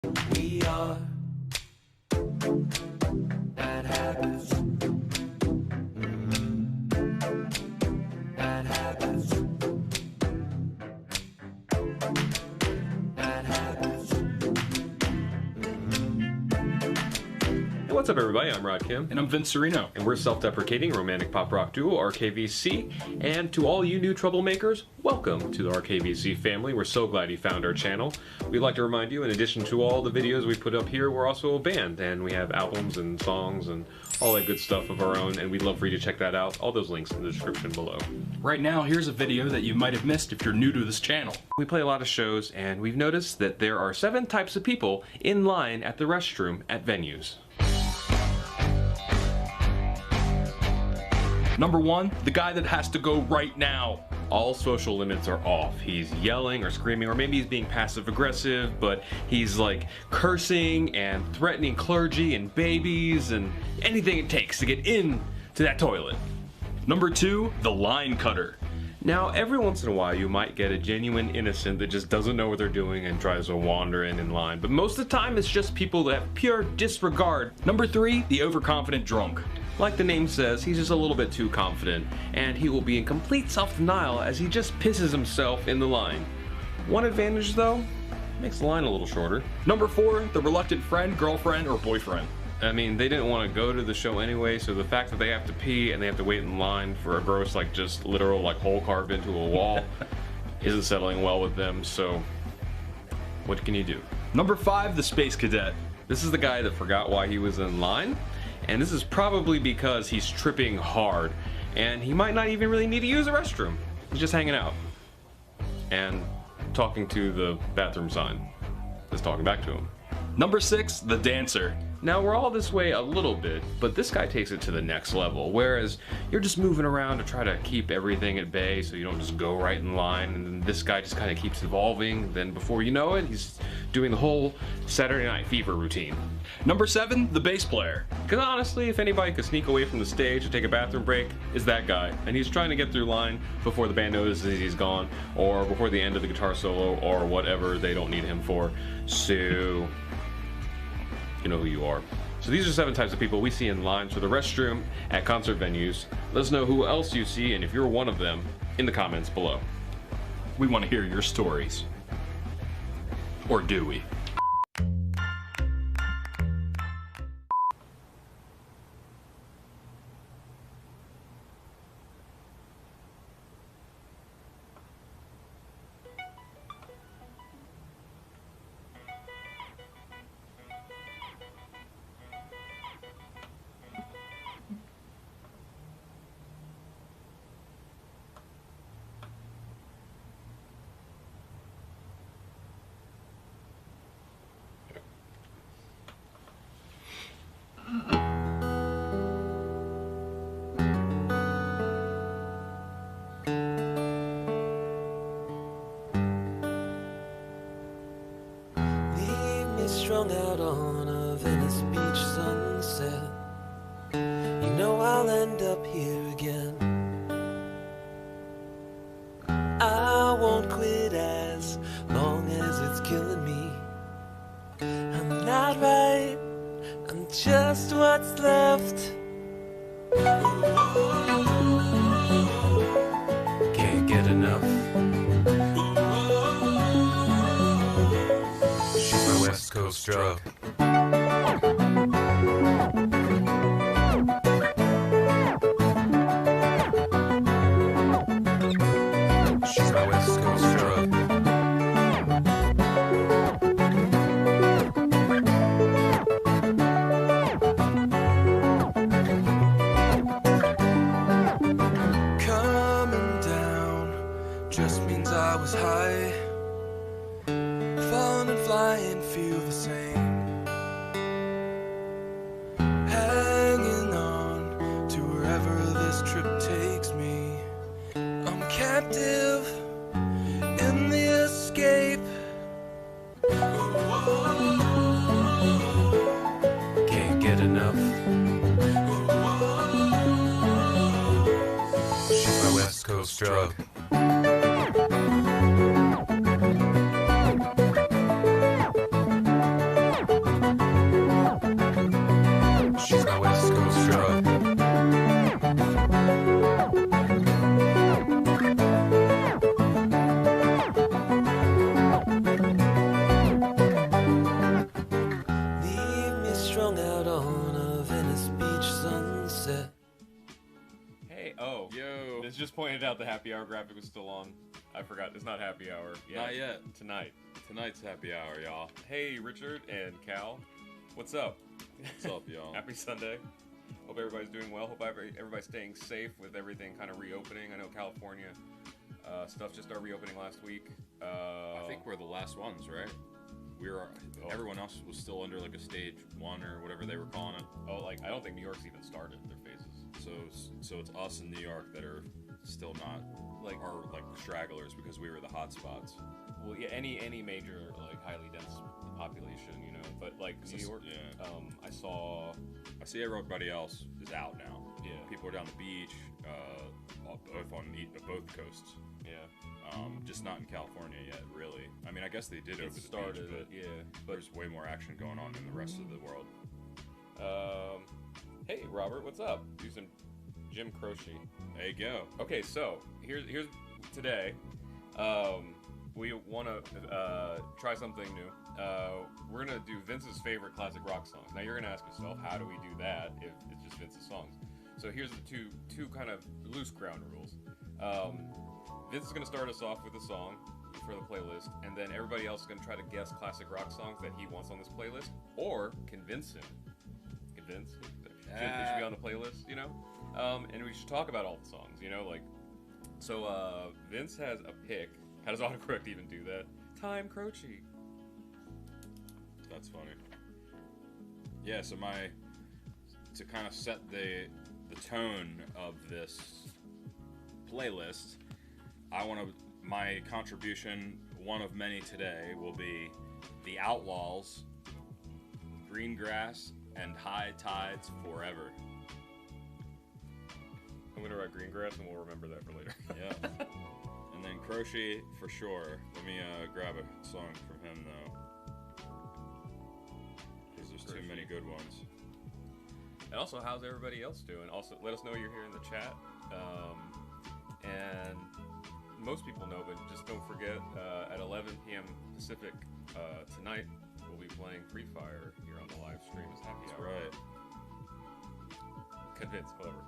We are bad habits. Bad habits. Bad habits. Hey, what's up everybody? I'm Rod Kim. And I'm Vince Serino. And we're self-deprecating romantic pop rock duo RKVC. And to all you new troublemakers, welcome to the RKVC family. We're so glad you found our channel. We'd like to remind you, in addition to all the videos we put up here, we're also a band, and we have albums and songs and all that good stuff of our own, and we'd love for you to check that out. All those links in the description below. Right now, here's a video that you might have missed if you're new to this channel. We play a lot of shows, and we've noticed that there are 7 types of people in line at the restroom at venues. Number 1, the guy that has to go right now. All social limits are off. He's yelling or screaming, or maybe he's being passive aggressive, but he's like cursing and threatening clergy and babies and anything it takes to get in to that toilet. Number 2, the line cutter. Now, every once in a while you might get a genuine innocent that just doesn't know what they're doing and tries to wander in line, but most of the time it's just people that have pure disregard. Number 3, the overconfident drunk. Like the name says, he's just a little bit too confident, and he will be in complete self-denial as he just pisses himself in the line. One advantage though, makes the line a little shorter. Number 4, the reluctant friend, girlfriend, or boyfriend. I mean, they didn't want to go to the show anyway, so the fact that they have to pee and they have to wait in line for a gross, like just literal like hole carved into a wall isn't settling well with them, so what can you do? Number 5, the space cadet. This is the guy that forgot why he was in line, and this is probably because he's tripping hard, and he might not even really need to use a restroom. He's just hanging out and talking to the bathroom sign that's talking back to him. Number 6, the dancer. Now, we're all this way a little bit, but this guy takes it to the next level, whereas you're just moving around to try to keep everything at bay so you don't just go right in line, and then this guy just kind of keeps evolving. Then before you know it, he's doing the whole Saturday Night Fever routine. Number 7, the bass player. Because honestly, if anybody could sneak away from the stage to take a bathroom break, it's that guy. And he's trying to get through line before the band notices he's gone, or before the end of the guitar solo, or whatever they don't need him for. So, you know who you are. So these are 7 types of people we see in lines for the restroom at concert venues. Let us know who else you see, and if you're one of them, in the comments below. We want to hear your stories. Or do we? Strung out on a Venice beach sunset. You know I'll end up here again. I won't quit as long as it's killing me. I'm not right, I'm just what's left. Can't get enough. West Coast drug. She's my West Coast drug. Coming down just means I was high. Falling and flying feel the same. Hanging on to wherever this trip takes me. I'm captive in the escape. Can't get enough. She's my West Coast drug. just pointed out the happy hour graphic was still on. I forgot. It's not happy hour. Not yet. Tonight. Tonight's happy hour, y'all. Hey, Richard and Cal. What's up? What's up, y'all? Happy Sunday. Hope everybody's doing well. Hope everybody's staying safe with everything kind of reopening. I know California stuff just started reopening last week. I think we're the last ones, right? Everyone else was still under like a stage 1 or whatever they were calling it. Oh, like I don't think New York's even started their phases. So it's us in New York that are still not are like stragglers because we were the hot spots. Well, yeah, any major like highly dense population, you know. But like New York, yeah. I see everybody else is out now. Yeah. People are down the beach, both on both coasts. Yeah. Just not in California yet, really. I mean, I guess they did open the started beach, but yeah. But there's way more action going on in the rest of the world. Hey, Robert, what's up? Do some Jim Croce. There you go. Okay, so here's today. We want to try something new. We're gonna do Vince's favorite classic rock songs. Now you're gonna ask yourself, how do we do that if it's just Vince's songs? So here's the two kind of loose ground rules. Vince is gonna start us off with a song for the playlist, and then everybody else is gonna try to guess classic rock songs that he wants on this playlist, or convince him. Convince they should be on the playlist, you know. And we should talk about all the songs, you know, like. So Vince has a pick. How does autocorrect even do that? Time Croce. That's funny. Yeah, so to kind of set the tone of this playlist, my contribution, one of many today, will be The Outlaws, Green Grass, and High Tides Forever. I'm gonna write Green Grass and we'll remember that for later. Yeah. And then Croce for sure. Let me grab a song from him though, because there's too many good ones. And also, how's everybody else doing? Also, let us know you're here in the chat. And most people know, but just don't forget, at 11 p.m. Pacific tonight, we'll be playing Free Fire here on the live stream as happy hour. Right. Convince, whatever.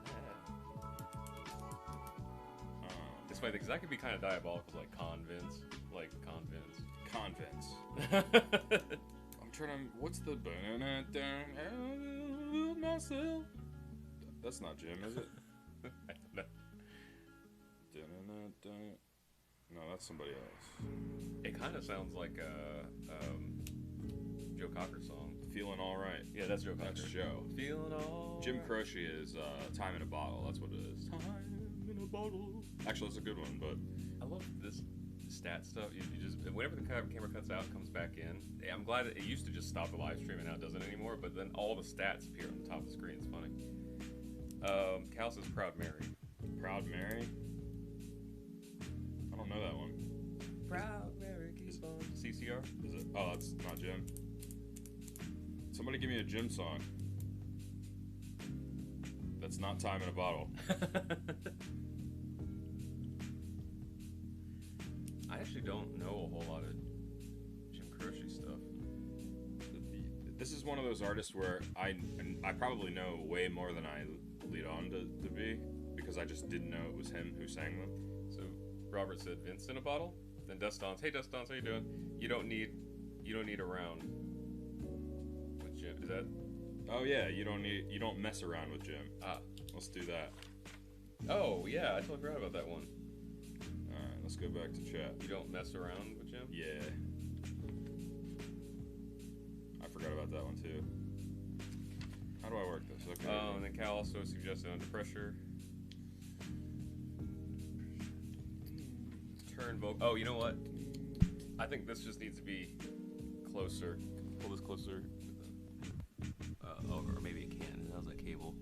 It's funny because that could be kind of diabolical, like convince. Convince. I'm trying to. What's the myself? That's not Jim, is it? I don't know. No, that's somebody else. It kind of sounds like a Joe Cocker song. Feeling all right. Yeah, that's Joe Cocker. That's Joe. Feeling all. Jim Croce is Time in a Bottle. That's what it is. Time in a bottle. Actually, that's a good one, but I love this stat stuff. You just whenever the camera cuts out, and comes back in. I'm glad it used to just stop the live stream and now it doesn't anymore. But then all the stats appear on the top of the screen. It's funny. Cal says Proud Mary. Proud Mary. I don't know that one. Proud Mary keeps on. CCR? Is it? Oh, that's not Jim. Somebody give me a Jim song. That's not Time in a Bottle. I actually don't know a whole lot of Jim Croce stuff. This is one of those artists where I probably know way more than I lead on to be, because I just didn't know it was him who sang them. So Robert said Vince in a bottle. Then Dustons, hey Dustons, how you doing? You don't need a round with Jim. Is that? Oh yeah, you don't mess around with Jim. Ah, let's do that. Oh yeah, I totally forgot about that one. All right, let's go back to chat. You don't mess around with Jim? Yeah. I forgot about that one too. How do I work this? Okay. And then Cal also suggested Under Pressure. Turn vocal. Oh, you know what? I think this just needs to be closer. Pull this closer. Or maybe it can. How's that cable?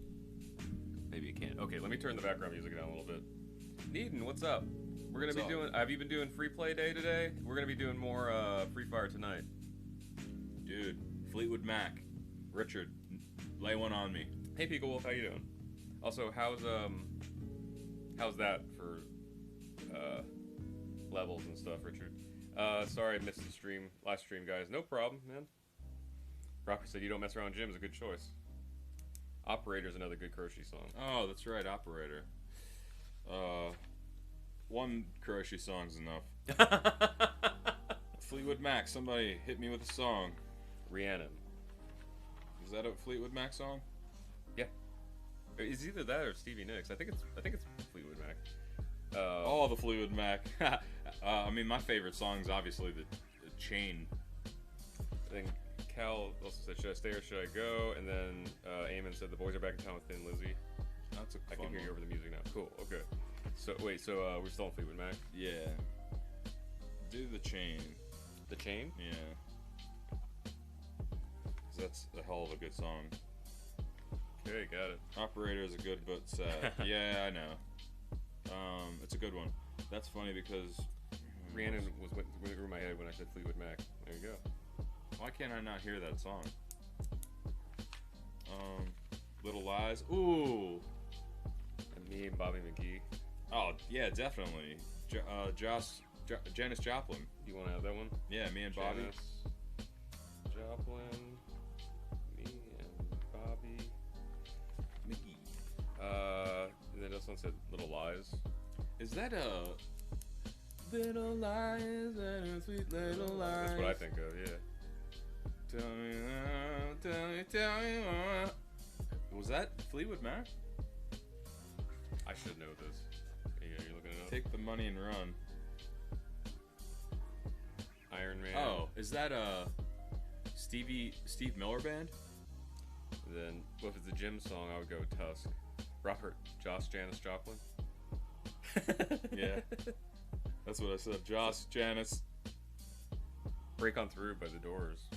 Maybe it can. Okay, let me turn the background music down a little bit. Needon, what's up? We're gonna be doing. Have you been doing free play day today? We're gonna be doing more Free Fire tonight. Dude, Fleetwood Mac, Richard, lay one on me. Hey, Pico Wolf, how you doing? Also, how's that for levels and stuff, Richard? Sorry I missed the last stream, guys. No problem, man. Rocker said you don't mess around with Jim is a good choice. Operator's another good Croce song. Oh, that's right, Operator. One Kuroshi song's enough. Fleetwood Mac, somebody hit me with a song. Rhiannon. Is that a Fleetwood Mac song? Yeah. It's either that or Stevie Nicks. I think it's Fleetwood Mac. The Fleetwood Mac. I mean, my favorite song is obviously the Chain. I think Cal also said, "Should I stay or should I go?" And then Eamon said, "The boys are back in town with Thin Lizzy." That's a I fun can hear one. you over the music now. Cool. Okay. So wait. So we're still on Fleetwood Mac. Yeah. Do the Chain. The Chain. Yeah. 'Cause that's a hell of a good song. Okay, got it. Operator is a good but sad. Yeah, I know. It's a good one. That's funny because Rhiannon went through my head when I said Fleetwood Mac. There you go. why can't I not hear that song? Little Lies. Ooh. And me and Bobby McGee. Oh yeah, definitely. Janis Joplin. Do you want to have that one? Yeah, me and Bobby. Janis Joplin. Me and Bobby. And then this one said Little Lies. Is that a Little Lies and Sweet Little Lies? That's what I think of, yeah. Tell me now, tell me more. Was that Fleetwood Mac? I should know this. Yeah, you're looking it up. Take the money and run. Iron Man. Oh, is that Steve Miller Band? Then, well, if it's a Jim song, I would go Tusk. Robert, Janis Joplin. Yeah. That's what I said. Janis. Break On Through by The Doors.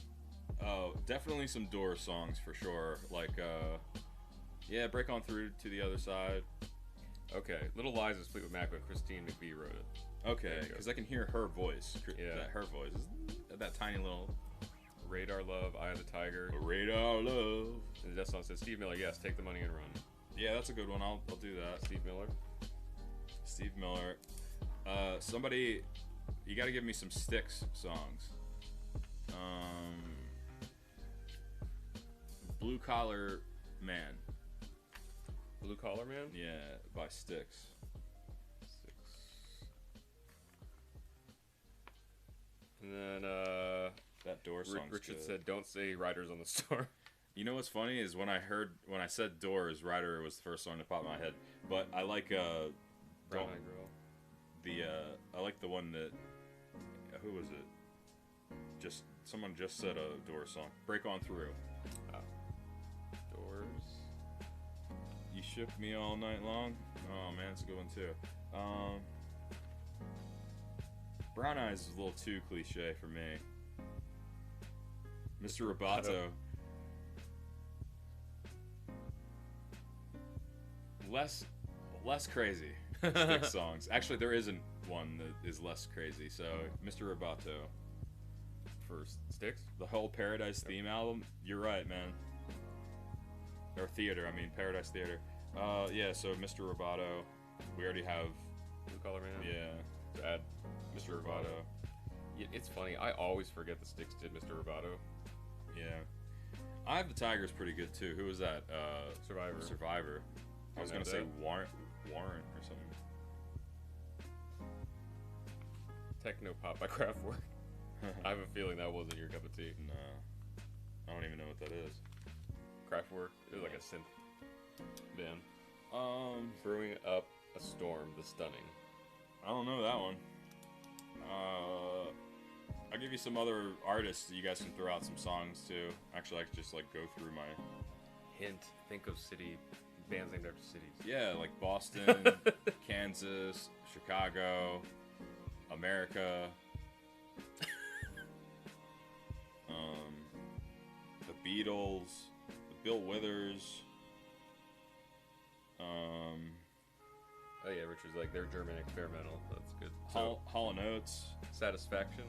Oh, definitely some Doors songs for sure. Like, yeah, Break On Through to the Other Side. Okay, Little Lies is Fleetwood Mac, but Christine McVie wrote it. Okay, because I can hear her voice. Yeah. Her voice. That tiny little... Radar Love, Eye of the Tiger. Radar Love. And that song says Steve Miller, yes, take the money and run. Yeah, that's a good one. I'll do that. Steve Miller. Steve Miller. Somebody... You gotta give me some Styx songs. Blue Collar Man. Blue Collar Man? Yeah, by Styx. And then, That Doors song. Richard said, don't say Riders on the Storm. You know what's funny is when I said Doors, Rider was the first song that popped in my head. But I like Brown Eyed Girl. I like the one that who was it? Someone just said a Doors song. Break On Through. Doors. You Shook Me All Night Long. Oh man, it's a good one too. Brown Eyes is a little too cliche for me. Mr. Roboto. Less crazy Styx songs. Actually, there isn't one that is less crazy. So, Mr. Roboto. First, Styx? The whole Paradise Theme album. You're right, man. Or theater, I mean Paradise Theater. Yeah. So Mr. Roboto. We already have. Blue Collar Man? Yeah. To add Mr. Roboto. Yeah, it's funny. I always forget the Styx did Mr. Roboto. Yeah. Eye of the Tiger is pretty good too. Who was that? Survivor. Survivor. I was Didn't gonna know say Warrant or something. Techno Pop by Kraftwerk. I have a feeling that wasn't your cup of tea. No. I don't even know what that is. Kraftwerk. It was like a synth band. Brewing Up a Storm, The Stunning. I don't know that one. I'll give you some other artists that you guys can throw out some songs too. Actually, I could just like go through my... Hint, think of bands named after cities. Yeah, like Boston, Kansas, Chicago, America. The Beatles, the Bill Withers. Oh yeah, Richard's like, they're German experimental. That's good. Hall & Oates. Satisfaction.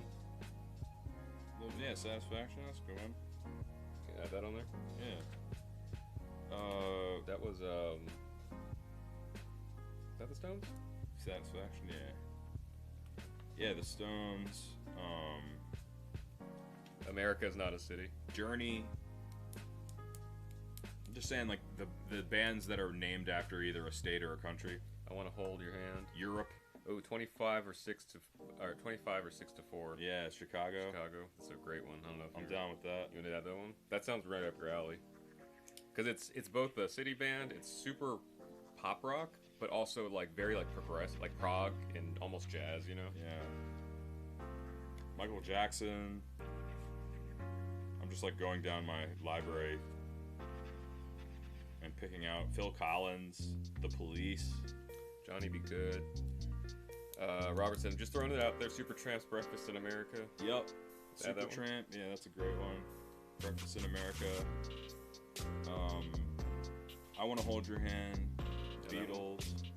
Yeah, Satisfaction, that's a good one. Can you add that on there? Yeah. That was, is that the Stones? Satisfaction, yeah. Yeah, the Stones. America is Not a City. Journey. I'm just saying, like, the bands that are named after either a state or a country. I want to hold your hand. Europe. Oh, 25 or 6 to 4. Yeah, Chicago. Chicago. That's a great one. I don't know if I'm down with that. You want to add that one? That sounds right up your alley. Because it's both a city band, it's super pop rock, but also like very like progressive, like prog and almost jazz, you know? Yeah. Michael Jackson. I'm just like going down my library and picking out Phil Collins, The Police, Johnny Be Good. Robertson, just throwing it out there. Supertramp's Breakfast in America. Yep. Add that one? Supertramp, yeah, that's a great one. Breakfast in America. I Want to Hold Your Hand. Beatles.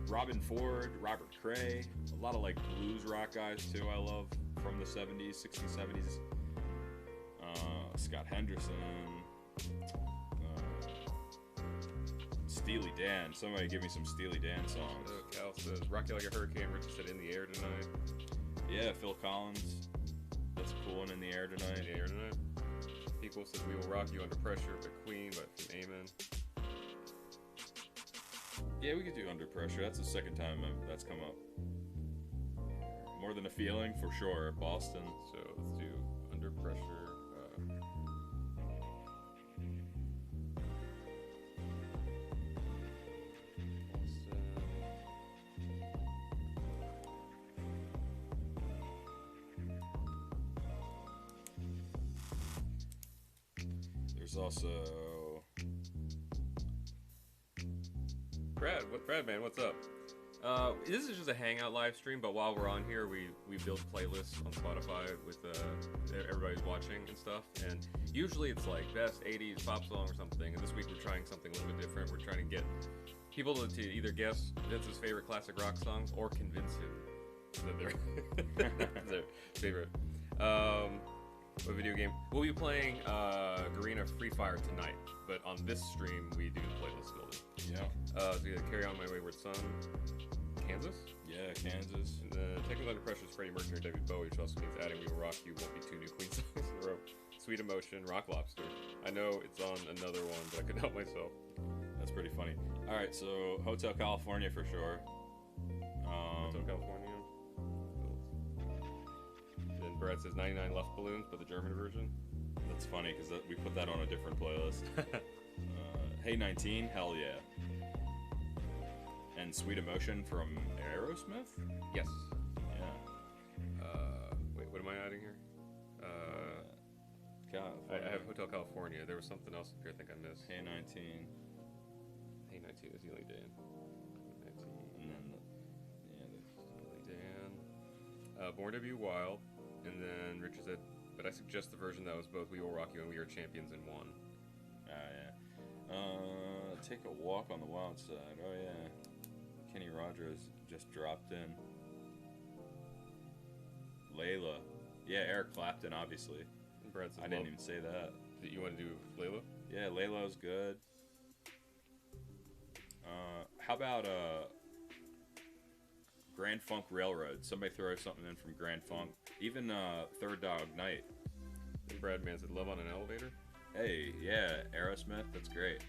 Robin Ford, Robert Cray. A lot of like blues rock guys too. I love from the 70s, 60s, 70s. Scott Henderson. Steely Dan. Somebody give me some Steely Dan songs. Cal says, Rock You Like a Hurricane. Richard said, In the Air Tonight. Yeah, Phil Collins. That's a cool one, In the Air Tonight. In the Air Tonight. People says, We Will Rock You Under Pressure by Queen, but from Amen. Yeah, we could do Under Pressure. That's the second time that's come up. More Than a Feeling, for sure. Boston. So let's do Under Pressure. There's also Brad, man, what's up? This is just a hangout live stream, but while we're on here, we build playlists on Spotify with everybody's watching and stuff. And usually it's like best 80s pop song or something. And this week we're trying something a little bit different. We're trying to get people to either guess Vince's favorite classic rock songs or convince him that they're their favorite. What video game? We'll be playing Garena Free Fire tonight, but on this stream we do the playlist building. yeah, So we got Carry On My Wayward Son, Kansas, yeah, Kansas. and Technical Under Pressure is Freddie Mercury and David Bowie, which also means adding We Will Rock You won't be 2 new Queen songs in a row. Sweet Emotion, Rock Lobster. I know it's on another one, but I couldn't help myself. That's pretty funny. All right, so Hotel California for sure. Hotel California. And Brad says 99 Left Balloons, but the German version. That's funny because we put that on a different playlist. Hey 19, hell yeah. And Sweet Emotion from Aerosmith? Yes. Yeah. Wait, what am I adding here? California. I have Hotel California. There was something else up here I think I missed. Hey 19. Hey 19 is Neely Dan. 19. And then, Neely Dan. Born to Be Wild. And then Richard said, but I suggest the version that was both We Will Rock You and We Are Champions in one. yeah. Take a Walk on the Wild Side. Oh yeah. Kenny Rogers just dropped in. Layla. Yeah, Eric Clapton, obviously. And Brad says, I didn't even say that. Did you want to do Layla? Yeah, Layla's good. How about Grand Funk Railroad? Somebody throw something in from Grand Funk. Even Third Dog Night. And Brad Man said, Love on an Elevator? Hey, yeah, Aerosmith, that's great.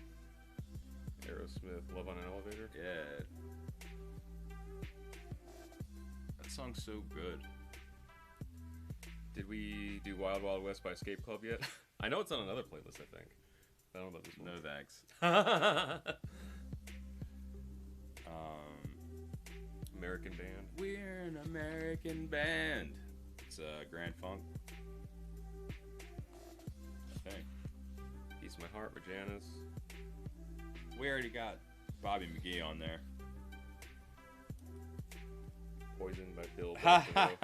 Aerosmith, Love on an Elevator? Yeah. That song's so good. Did we do Wild Wild West by Escape Club yet? I know it's on another playlist, I think. I don't know about this one. No thanks. American Band. We're an American band. It's Grand Funk. I think. Piece of My Heart by Janice. We already got Bobby McGee on there. Poison by Bill Buffalo.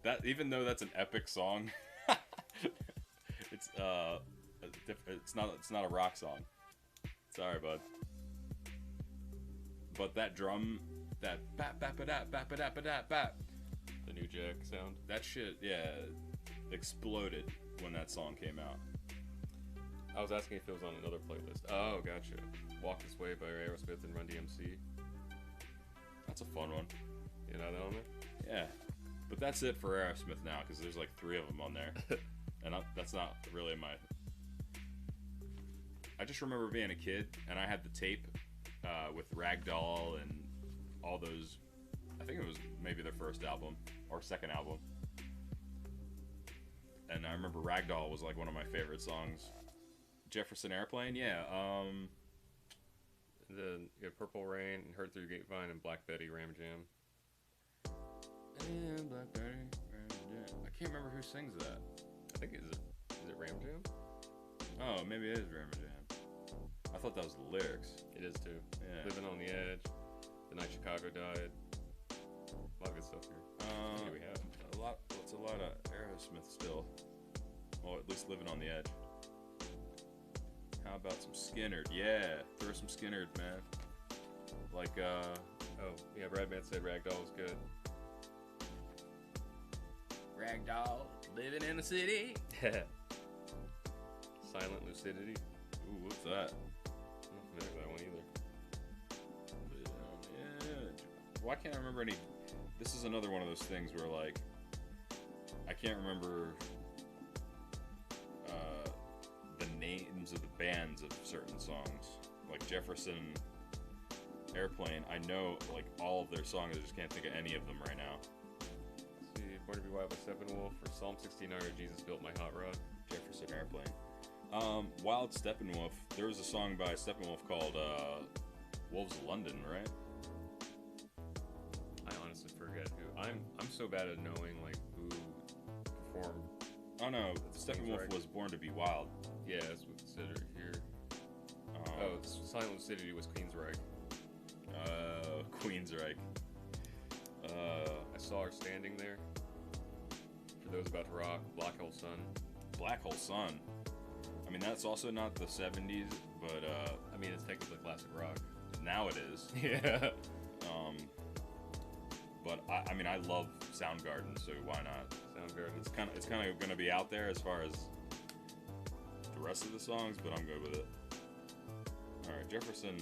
That, even though that's an epic song, it's not a rock song. Sorry, bud. But that drum, that bap bap bap bap bap bap bap, The New Jack sound. that shit, yeah, exploded when that song came out. I was asking if it was on another playlist. Oh, gotcha. Walk This Way by Aerosmith and Run DMC. That's a fun one. You know that on there? Yeah, but that's it for Aerosmith now because there's like 3 of them on there, and that's not really my I just remember being a kid and I had the tape with Ragdoll and all those. I think it was maybe their first album or second album. And I remember Ragdoll was like one of my favorite songs. Jefferson Airplane, yeah. The Purple Rain, Heard Through Grapevine, and Black Betty Ram Jam. And Black Betty Ram Jam. I can't remember who sings that. I think is it Ram Jam? Oh, maybe it is Ram Jam. I thought that was the lyrics. It is too. Yeah. Living on the Edge, The Night Chicago Died. A lot of good stuff here. What do we have? It's a lot of Aerosmith still. Well, at least Living on the Edge. How about some Skynyrd? Yeah, throw some Skynyrd, man. Like, Oh, yeah, Bradman said Ragdoll was good. Ragdoll, living in the city. Silent Lucidity. Ooh, what's that? I'm not familiar with that one either. Yeah. Why can't I remember any? This is another one of those things where, like, I can't remember the names of the bands of certain songs. Like Jefferson Airplane, I know like all of their songs. I just can't think of any of them right now. Let's see, Born to Be Wild by Steppenwolf, or Psalm 69, or Jesus Built My Hot Rod. Jefferson Airplane. Wild Steppenwolf. There was a song by Steppenwolf called Wolves of London, right? I honestly forget who. I'm so bad at knowing like who performed. Oh no, Steppenwolf was Born to Be Wild. Yeah, that's what it said here. Silent Lucidity was Queensryche. Queensryche. I saw her standing there. For those about to rock, Black Hole Sun. Black Hole Sun. I mean, that's also not the 70s, but I mean, it's technically classic rock. now it is. Yeah. But I mean, I love Soundgarden, so why not? Soundgarden. It's kind of going to be out there as far as the rest of the songs, but I'm good with it. All right, Jefferson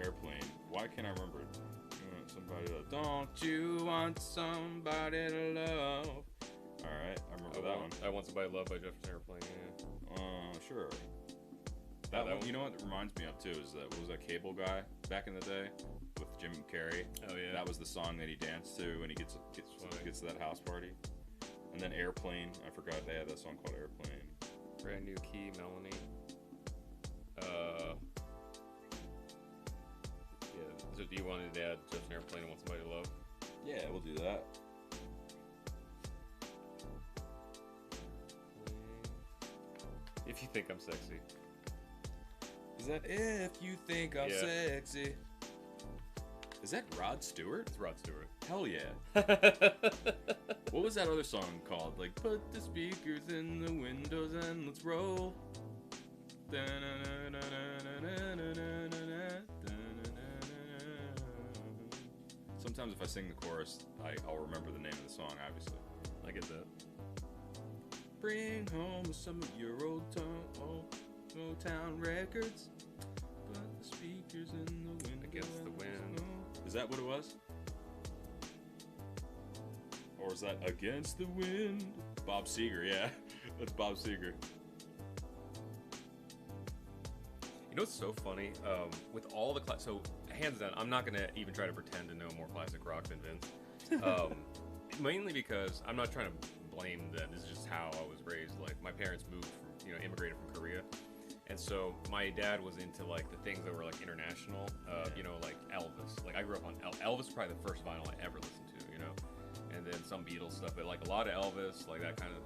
Airplane. Why can't I remember it? Somebody to love. Don't you want somebody to love? All right, I remember that one. I Want Somebody to Love by Jefferson Airplane. Yeah. Sure. That That one, one. you know what it reminds me of too is that what was that Cable Guy back in the day with Jim Carrey? Oh yeah. That was the song that he danced to when he gets to that house party. And then Airplane, I forgot they had that song called Airplane. Brand New Key, Melanie. Yeah. So do you want to add Jefferson Airplane and Want Somebody to Love? Yeah, we'll do that. If you think I'm sexy. Is that If You Think I'm Yeah. Sexy? Is that Rod Stewart? It's Rod Stewart. Hell yeah. What was that other song called? Like, put the speakers in the windows and let's roll. Sometimes if I sing the chorus, I'll remember the name of the song, obviously. I get that. Bring home some of your old town records. Put the speakers in the windows. Against the Wind. Is that what it was? Or is that Against the Wind? Bob Seger, yeah. That's Bob Seger. You know what's so funny? With all the so hands down, I'm not gonna even try to pretend to know more classic rock than Vince. Mainly because I'm not trying to blame them. This is just how I was raised. Like my parents moved from, immigrated from Korea, and so my dad was into like the things that were like international. Like Elvis. Like I grew up on Elvis. Was probably the first vinyl I ever listened to. And then some Beatles stuff, but like a lot of Elvis, like that kind of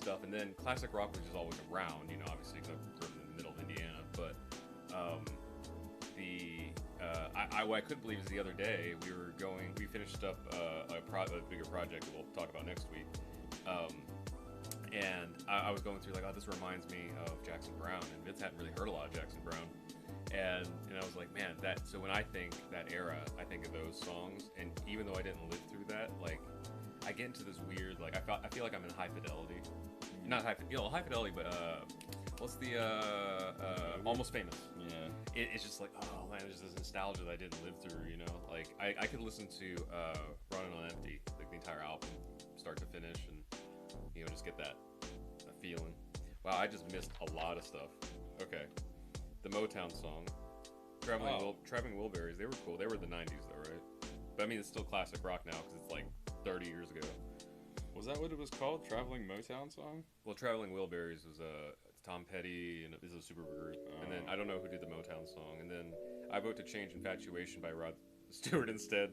stuff. And then classic rock was just always around. Obviously because I grew up in the middle of Indiana, but. What I couldn't believe is the other day we finished up a bigger project that we'll talk about next week, and I was going through like, oh, this reminds me of Jackson Browne, and Vince hadn't really heard a lot of Jackson Browne, and I was like, man, so when I think that era, I think of those songs, and even though I didn't live through that, like I get into this weird, like I feel like I'm in high fidelity, not high fidelity, but what's the Almost Famous? Yeah. It's just like, oh man, it's just this nostalgia that I didn't live through, Like I could listen to Running on Empty, like the entire album, start to finish, and just get that feeling. Wow, I just missed a lot of stuff. Okay, the Motown song, Traveling Wilburys. They were cool. They were the '90s though, right? But I mean, it's still classic rock now because it's like 30 years ago. Was that what it was called? Traveling Motown song? Well, Traveling Wilburys was Tom Petty, and this is a super group. And then I don't know who did the Motown song. And then I vote to change Infatuation by Rod Stewart instead.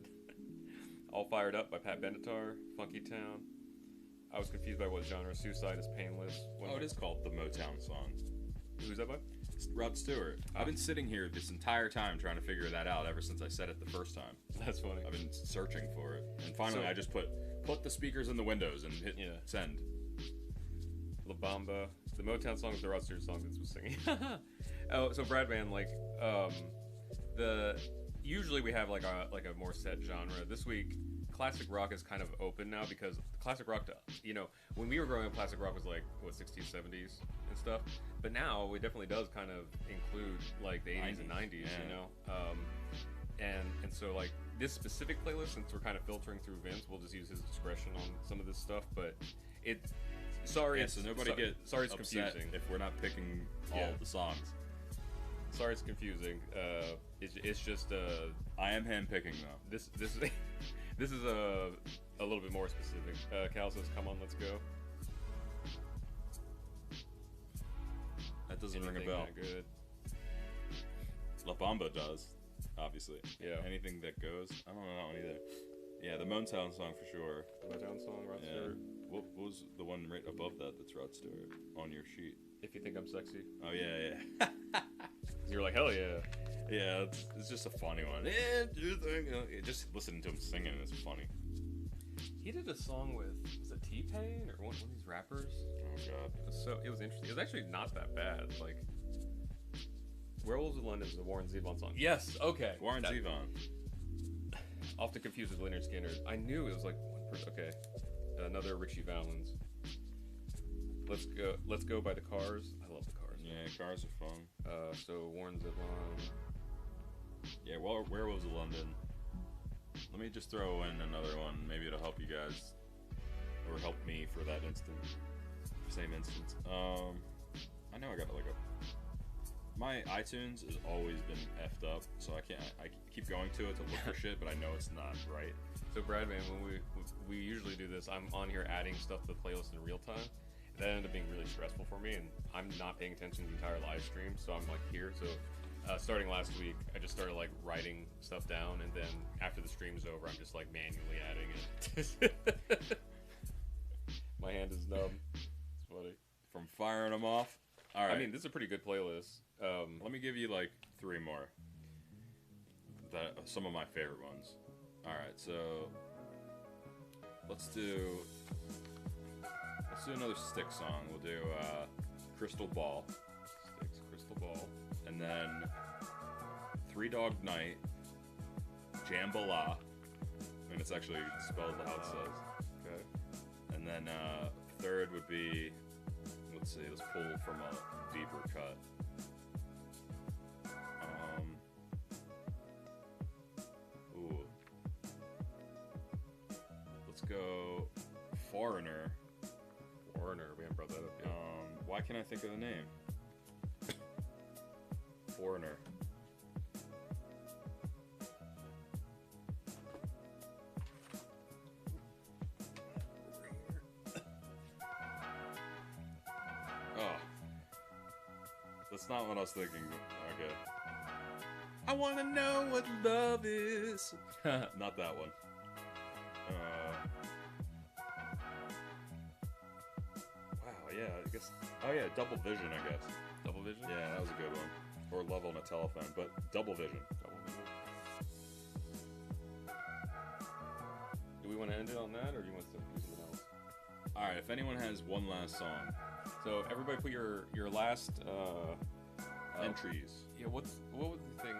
All Fired Up by Pat Benatar, Funky Town. I was confused by what genre. Suicide is Painless. It is called the Motown song. Who's that by? Rod Stewart. I've been sitting here this entire time trying to figure that out ever since I said it the first time. That's funny. I've been searching for it. And finally I just put the speakers in the windows and hit send. La Bamba. The Motown song is the Rod Stewart song that was singing. Oh, so Brad Van, usually we have like a more set genre. This week, classic rock is kind of open now because classic rock, when we were growing up, classic rock was like, 60s, 70s and stuff. But now it definitely does kind of include like the 80s and 90s, And so like this specific playlist, since we're kind of filtering through Vince, we'll just use his discretion on some of this stuff. But so nobody get it's confusing if we're not picking all the songs. Sorry, it's confusing. It's just I am handpicking though. This is a little bit more specific. Cal says, "Come on, let's go." That doesn't ring a bell. Good. La Bamba does, obviously. Yeah. Anything that goes. I don't know that one either. Yeah, the Motown song for sure. Motown song, Rod Stewart. What was the one right above that's Rod Stewart on your sheet? If You Think I'm Sexy. Oh yeah. You're like, hell yeah. Yeah, it's just a funny one. Just listening to him singing is funny. He did a song with, was it T-Pain or one of these rappers? Oh god. So it was interesting. It was actually not that bad. Like, Werewolves of London is a Warren Zevon song. Yes, okay. Warren Zevon. Often confused with Leonard Skinner. I knew it was like one person. Okay, another Richie Valens. Let's go by the Cars. I love the Cars. Yeah, Cars are fun. So Warren Zevon. Yeah, well, Werewolves of London. Let me just throw in another one. Maybe it'll help you guys, or help me for that same instance. I know I got my iTunes has always been effed up, so I keep going to it to look for shit, but I know it's not right. So Brad, man, when we usually do this, I'm on here adding stuff to the playlist in real time. That ended up being really stressful for me, and I'm not paying attention to the entire live stream, so I'm like here. So starting last week, I just started like writing stuff down, and then after the stream's over, I'm just like manually adding it. My hand is numb. It's funny. From firing them off. All right. I mean, this is a pretty good playlist. Let me give you like 3 more. Some of my favorite ones. All right, so let's do another Stick song. We'll do Crystal Ball. Sticks, Crystal Ball. And then Three Dog Night, Jambalaya. I mean, it's actually spelled how it says. Okay. And then third would be, let's pull from a deeper cut. Let's go Foreigner. We haven't brought that up yet. Why can't I think of the name? Foreigner. Oh. That's not what I was thinking. Okay. I want to know what love is. Not that one. Wow, yeah, I guess. Oh, yeah, Double Vision, I guess. Double Vision? Yeah, that was a good one. Or Love on a Telephone, but Double Vision. Double Vision. Do we want to end it on that, or do you want to do something else? Alright, if anyone has one last song. So, everybody put your last... entries. Yeah, what was the thing?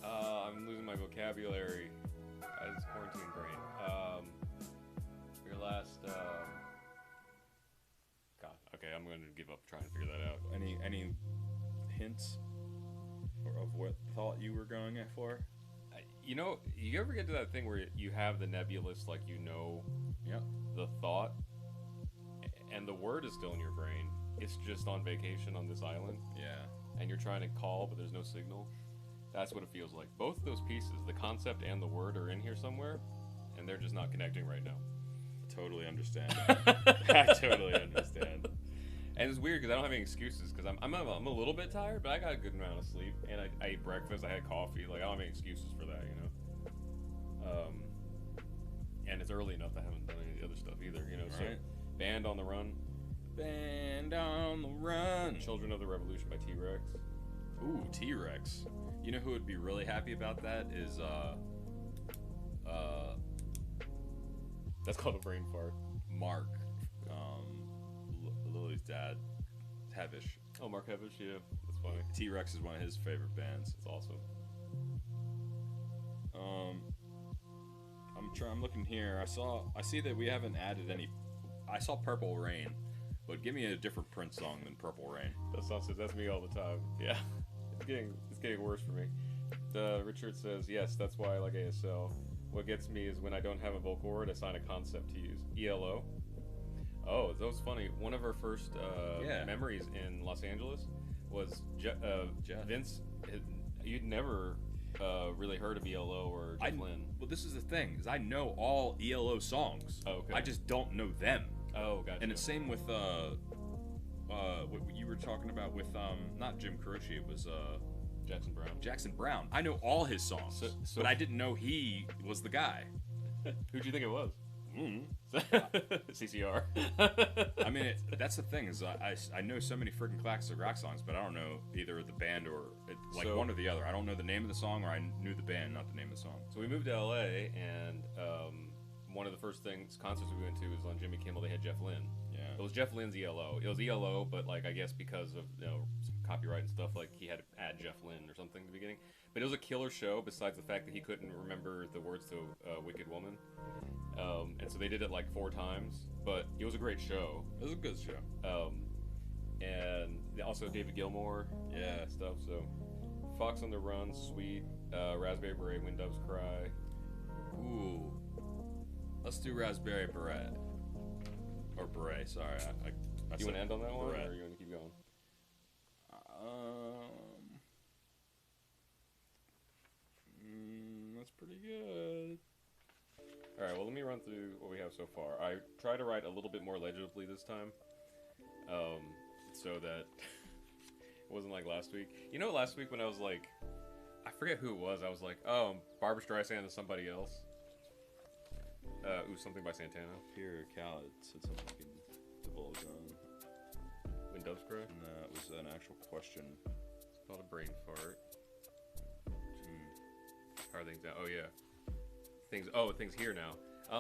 I'm losing my vocabulary as quarantine brain. Your last, God, okay, I'm going to give up trying to figure that out. Any hints of what thought you were going for? You know, you ever get to that thing where you have the nebulous, like, Yep. the thought, and the word is still in your brain, it's just on vacation on this island, Yeah. and you're trying to call, but there's no signal. That's what it feels like. Both of those pieces, the concept and the word, are in here somewhere, and they're just not connecting right now. Totally understand. I totally understand. And it's weird because I don't have any excuses because I'm a little bit tired, but I got a good amount of sleep, and I ate breakfast, I had coffee. Like, I don't have any excuses for that, you know. And it's early enough that I haven't done any of the other stuff either, you know. So, Right. Band on the Run, Band on the Run. Children of the Revolution by T-Rex. Ooh, T-Rex. You know who would be really happy about that is That's called a brain fart. Mark, Lily's dad, Hevish. Oh, Mark Hevish, yeah, that's funny. T-Rex is one of his favorite bands. It's awesome. I'm looking here. I see that we haven't added any. I saw Purple Rain, but give me a different Prince song than Purple Rain. That's me all the time. Yeah, it's getting worse for me. Richard says, yes, that's why I like ASL. What gets me is when I don't have a vocal word, I assign a concept to use. ELO. Oh, that was funny. One of our first memories in Los Angeles was Jeff. Vince. You'd never really heard of ELO or Jeff Lynne. Well, this is the thing, is I know all ELO songs. Oh, okay. I just don't know them. Oh, gotcha. And it's same with what you were talking about with not Jim Croce, it was Jackson Browne. Jackson Browne. I know all his songs, but I didn't know he was the guy. Who'd you think it was? CCR. I mean, that's the thing, is I know so many freaking classic rock songs, but I don't know either the band or one or the other. I don't know the name of the song, or I knew the band, not the name of the song. So we moved to LA, and one of the first concerts we went to was on Jimmy Kimmel. They had Jeff Lynne. Yeah. It was Jeff Lynne's ELO. It was ELO, but like I guess because of some copyright and stuff, like he had to add Jeff Lynne or something at the beginning. But it was a killer show. Besides the fact that he couldn't remember the words to "Wicked Woman," and so they did it like 4 times. But it was a great show. It was a good show. And also David Gilmour. Yeah. Stuff. So Fox on the Run, Sweet, Raspberry Beret, When Doves Cry. Ooh. Let's do Raspberry Beret. Or Beret, sorry. I You want to end on that one, Beret. or you want to keep going? That's pretty good. All right, well, let me run through what we have so far. I try to write a little bit more legibly this time, so that it wasn't like last week. You know, last week when I was like, I forget who it was. I was like, oh, Barbra Streisand and somebody else. Something by Santana. Here, Khaled said something we can divulge on. When Doves Cry? No, it was an actual question. It's called a brain fart. How are things now? Oh, yeah. Things here now.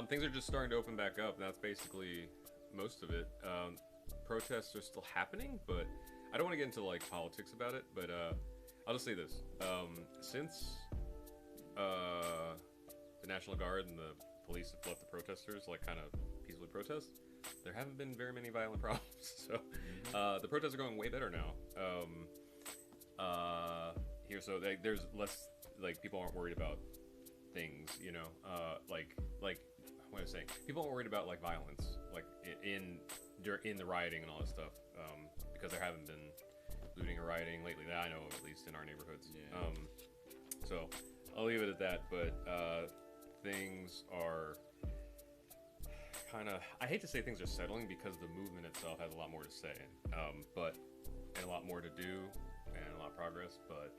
Things are just starting to open back up. That's basically most of it. Protests are still happening, but I don't want to get into like politics about it, but I'll just say this. Since the National Guard and the police have let the protesters like kind of peacefully protest, there haven't been very many violent problems. So the protests are going way better now. There's less, like, people aren't worried about things, you know, like what I'm saying. People aren't worried about like violence, like in the rioting and all this stuff, because there haven't been looting or rioting lately that I know of, at least in our neighborhoods. Yeah. So I'll leave it at that. But things are kind of, I hate to say things are settling because the movement itself has a lot more to say, and a lot more to do and a lot of progress. But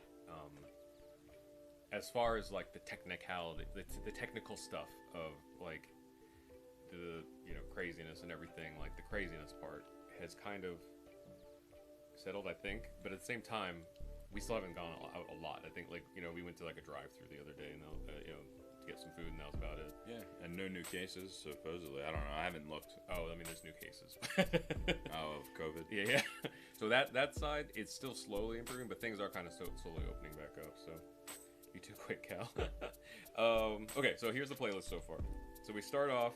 as far as like the technicality, the technical stuff of like the craziness and everything, like the craziness part has kind of settled, I think. But at the same time, we still haven't gone out a lot. I think, like, we went to like a drive-through the other day, and to get some food, and that was about it. Yeah, and no new cases, supposedly. I don't know. I haven't looked. Oh, I mean, there's new cases. Of COVID. Yeah. So that side, it's still slowly improving, but things are kind of slowly opening back up. So you too quick, Cal. Okay, so here's the playlist so far. So we start off.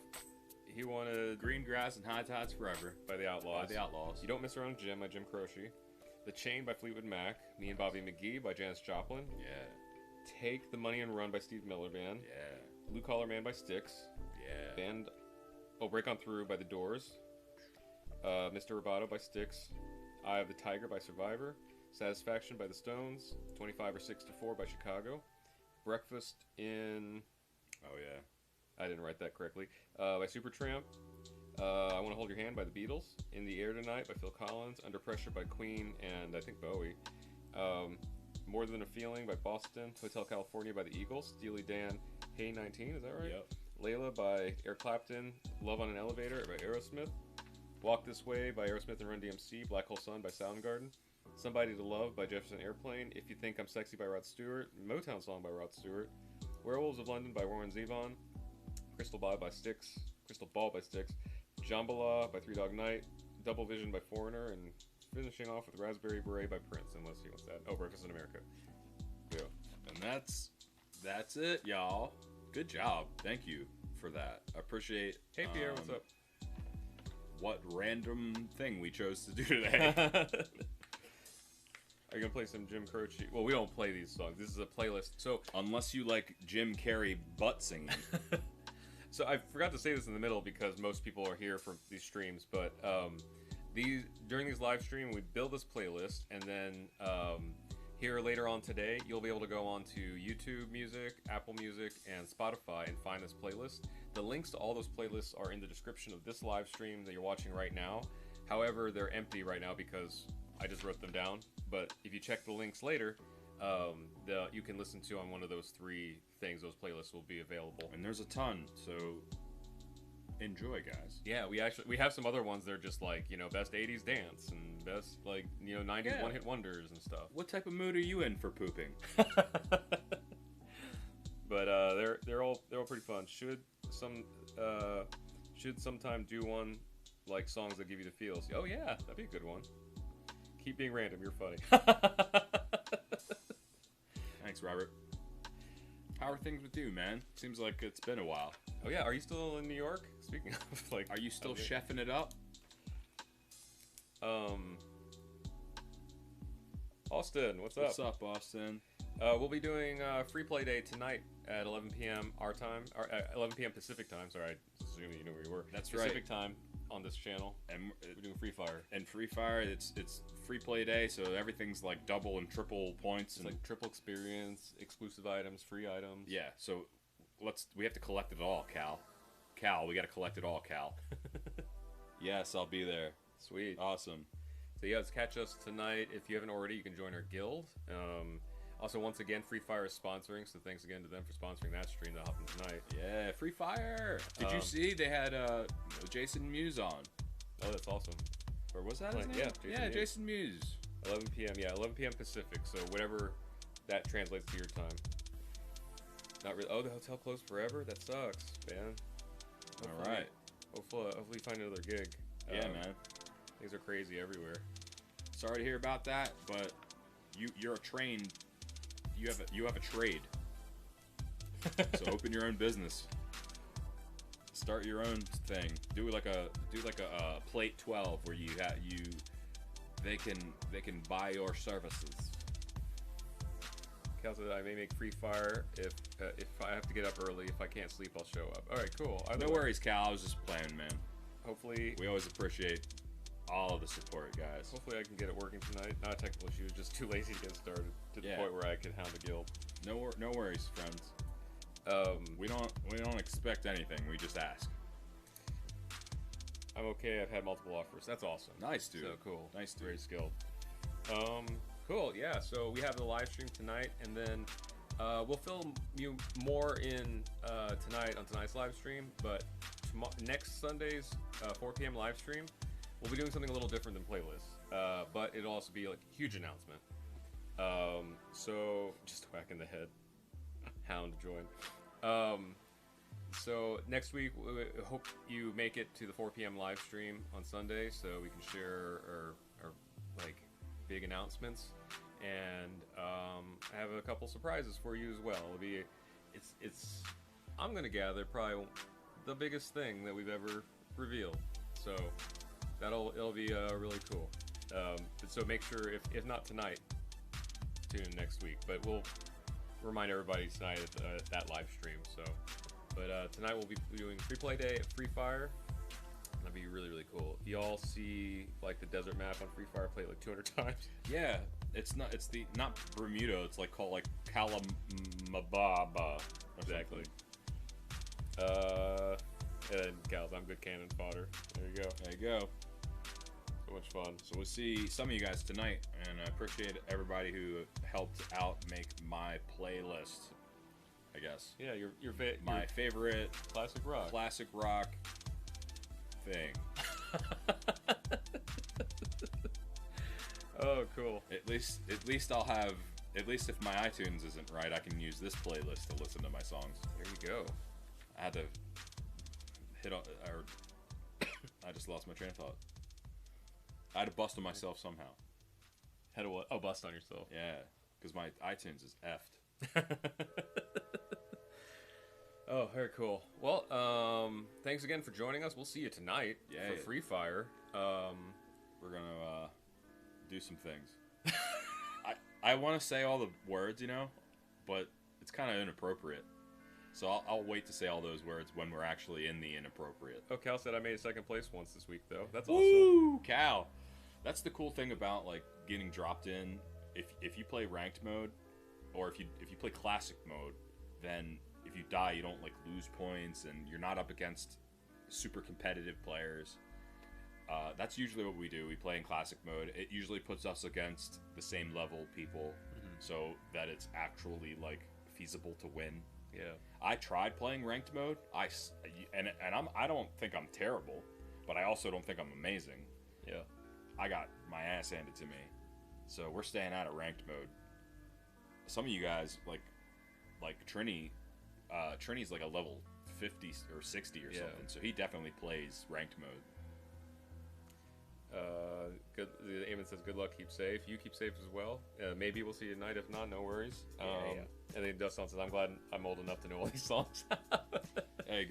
He wanted Green Grass and High Tides Forever by the Outlaws. You Don't Miss Around Jim by Jim Croce. The Chain by Fleetwood Mac. Me and Bobby McGee by Janis Joplin. Yeah. Take the Money and Run by Steve Miller Band. Yeah. Blue Collar Man by Styx. Yeah. Break On Through by The Doors. Mr. Roboto by Styx, Eye of the Tiger by Survivor, Satisfaction by the Stones, 25 or 6 to 4 by Chicago, Breakfast in... Oh, yeah. I didn't write that correctly. By Supertramp, I Want to Hold Your Hand by the Beatles, In the Air Tonight by Phil Collins, Under Pressure by Queen and I think Bowie, More Than a Feeling by Boston, Hotel California by the Eagles, Steely Dan, Hey 19, is that right? Yep. Layla by Eric Clapton, Love on an Elevator by Aerosmith, Walk This Way by Aerosmith and Run DMC, Black Hole Sun by Soundgarden, Somebody to Love by Jefferson Airplane, If You Think I'm Sexy by Rod Stewart, Motown Song by Rod Stewart, Werewolves of London by Warren Zevon, Crystal Ball by Styx, Jambalaya by Three Dog Night, Double Vision by Foreigner, and finishing off with Raspberry Beret by Prince, unless he wants that. Oh, Breakfast in America. Yeah. And that's it, y'all. Good job. Thank you for that. I appreciate. Hey, Pierre, what's up? What random thing we chose to do today. Are you gonna play some Jim Croce? Well, we don't play these songs. This is a playlist. So, unless you like Jim Carrey butt singing. So I forgot to say this in the middle because most people are here for these streams, but during these live streams, we build this playlist, and then here later on today, you'll be able to go on to YouTube Music, Apple Music, and Spotify and find this playlist. The links to all those playlists are in the description of this live stream that you're watching right now. However, they're empty right now because I just wrote them down. But if you check the links later, you can listen to on one of those 3 things. Those playlists will be available, and there's a ton. So enjoy, guys. Yeah, we have some other ones that are just like, best 80s dance and best 90s one-hit wonders and stuff. What type of mood are you in for pooping? But they're all pretty fun. Should sometime do one like songs that give you the feels. Oh yeah, that'd be a good one. Keep being random. You're funny. Thanks, Robert. How are things with you, man? Seems like it's been a while. Oh yeah, are you still in New York? Speaking of are you still chefing it up? Austin, what's up? What's up, Austin? We'll be doing Free Play Day tonight at 11 p.m. our time, or 11 p.m. Pacific time. Sorry, I assumed you knew where you were. That's Pacific right. time on this channel, and we're doing Free Fire. And Free Fire, it's Free Play Day, so everything's like double and triple points. It's like triple experience, exclusive items, free items. Yeah, so we have to collect it all, Cal. We got to collect it all, Cal. Yes, I'll be there. Sweet. Awesome. So yeah, let's catch us tonight. If you haven't already, you can join our guild. Also, once again, Free Fire is sponsoring, so thanks again to them for sponsoring that stream that happened tonight. Yeah, Free Fire. Did you see they had Jason Mewes on? Oh, that's awesome. Or was that his name? Yeah, Jason Mewes. 11 p.m. Yeah, 11 p.m. Pacific. So whatever that translates to your time. Not really. Oh, the hotel closed forever. That sucks, man. All right. Hopefully, find another gig. Yeah, man. Things are crazy everywhere. Sorry to hear about that, but you're a trained. You have a trade. So open your own business. Start your own thing. Do like a plate 12 where they can buy your services. Cal said I may make Free Fire if I have to get up early. If I can't sleep, I'll show up. All right, cool. No worries, Cal. I was just playing, man. Hopefully, we always appreciate all of the support, guys. Hopefully, I can get it working tonight. Not a technical issue, just too lazy to get started to the point where I could hound the guild. No worries, friends. We don't expect anything. We just ask. I'm okay. I've had multiple offers. That's awesome. Nice, dude. So cool. Nice, dude. Very skilled. Cool. Yeah. So we have the live stream tonight, and then we'll film you more in tonight on tonight's live stream. But next Sunday's 4 p.m. live stream, we'll be doing something a little different than playlists. But it'll also be like a huge announcement. So just whack in the head. Hound join. So next week, we hope you make it to the 4 p.m. live stream on Sunday, so we can share our like big announcements, and I have a couple surprises for you as well. It's I'm gonna gather probably the biggest thing that we've ever revealed, so it'll be really cool. So make sure if not tonight, tune in next week. But we'll remind everybody tonight at that live stream. So. But tonight we'll be doing Free Play Day at Free Fire, That'd be really, really cool. Y'all see like the desert map on Free Fire, play it like 200 times. Yeah, it's not Bermuda. It's like called like Kalamababa. Exactly. And Cal's, I'm good cannon fodder. There you go. There you go. So much fun. So we'll see some of you guys tonight, and I appreciate everybody who helped out make my playlist. I guess. Yeah, your favorite classic rock thing. Oh, cool. At least I'll have. At least if my iTunes isn't right, I can use this playlist to listen to my songs. There you go. I had to hit on, or I just lost my train of thought. I had to bust on myself somehow. Had to what? Oh, bust on yourself. Yeah, because my iTunes is effed. Oh, very cool. Well, thanks again for joining us. We'll see you tonight for Free Fire. We're gonna do some things. I want to say all the words, but it's kind of inappropriate. So I'll wait to say all those words when we're actually in the inappropriate. Oh, Cal said I made second place once this week, though. That's Woo, awesome. Cal. That's the cool thing about like getting dropped in. If you play ranked mode, or if you play classic mode, then if you die, you don't like lose points, and you're not up against super competitive players. That's usually what we do. We play in classic mode. It usually puts us against the same level people, so that it's actually like feasible to win. Yeah. I tried playing ranked mode. I don't think I'm terrible, but I also don't think I'm amazing. Yeah. I got my ass handed to me, so we're staying out of ranked mode. Some of you guys like Trini. Trini's like a level 50 or 60 or something, so he definitely plays ranked mode. Good. Eamon says, "Good luck. Keep safe. You keep safe as well. Maybe we'll see you tonight. If not, no worries." Yeah. And then Dustin says, "I'm glad I'm old enough to know all these songs." There you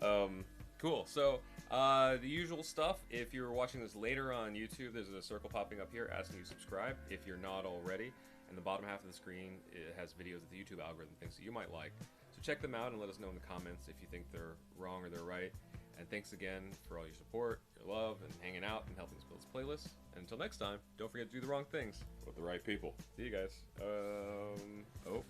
go. Cool. So the usual stuff. If you're watching this later on YouTube, there's a circle popping up here asking you to subscribe if you're not already. And the bottom half of the screen, it has videos that the YouTube algorithm thinks that you might like. So check them out and let us know in the comments if you think they're wrong or they're right. And thanks again for all your support, your love, and hanging out and helping us build this playlist. And until next time, don't forget to do the wrong things With the right people. See you guys. Oh.